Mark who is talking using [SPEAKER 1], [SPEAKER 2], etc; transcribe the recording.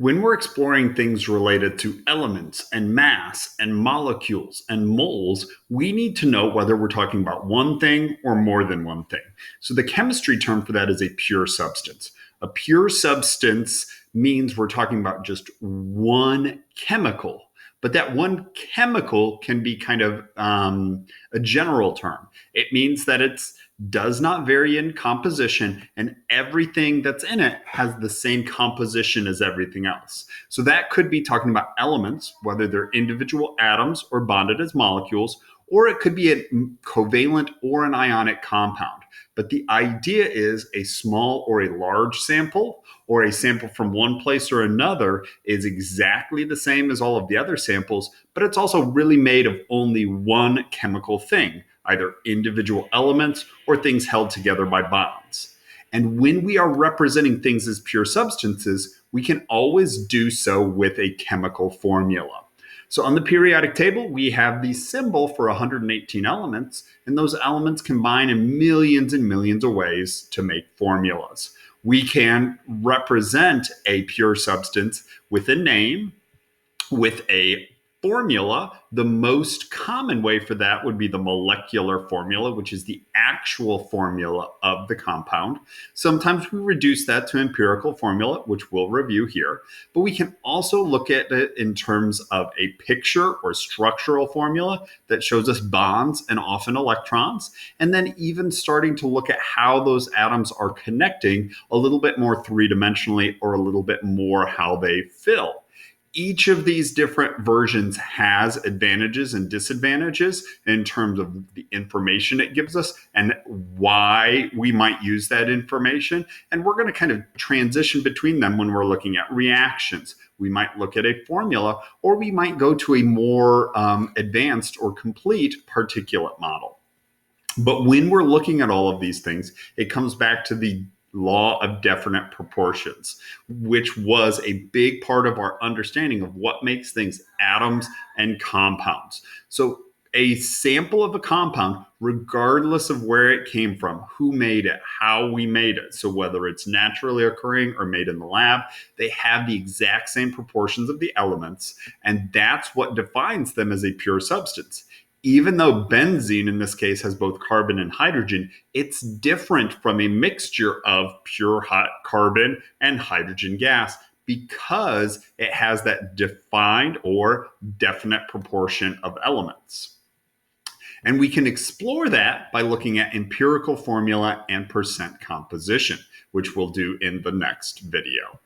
[SPEAKER 1] When we're exploring things related to elements and mass and molecules and moles, we need to know whether we're talking about one thing or more than one thing. So the chemistry term for that is a pure substance. A pure substance means we're talking about just one chemical. But that one chemical can be kind of a general term. It means that it does not vary in composition, and everything that's in it has the same composition as everything else. So that could be talking about elements, whether they're individual atoms or bonded as molecules, or it could be a covalent or an ionic compound. But the idea is a small or a large sample, or a sample from one place or another, is exactly the same as all of the other samples, but it's also really made of only one chemical thing, either individual elements or things held together by bonds. And when we are representing things as pure substances, we can always do so with a chemical formula. So on the periodic table, we have the symbol for 118 elements, and those elements combine in millions and millions of ways to make formulas. We can represent a pure substance with a name, with a formula. The most common way for that would be the molecular formula, which is the actual formula of the compound. Sometimes we reduce that to empirical formula, which we'll review here. But we can also look at it in terms of a picture or structural formula that shows us bonds and often electrons. And then even starting to look at how those atoms are connecting a little bit more three-dimensionally, or a little bit more how they fill. Each of these different versions has advantages and disadvantages in terms of the information it gives us and why we might use that information. And we're going to kind of transition between them when we're looking at reactions. We might look at a formula, or we might go to a more advanced or complete particulate model. But when we're looking at all of these things, it comes back to the law of definite proportions, which was a big part of our understanding of what makes things atoms and compounds. So a sample of a compound, regardless of where it came from, who made it, how we made it, so whether it's naturally occurring or made in the lab, they have the exact same proportions of the elements, and that's what defines them as a pure substance. Even though benzene in this case has both carbon and hydrogen, it's different from a mixture of pure hot carbon and hydrogen gas because it has that defined or definite proportion of elements. And we can explore that by looking at empirical formula and percent composition, which we'll do in the next video.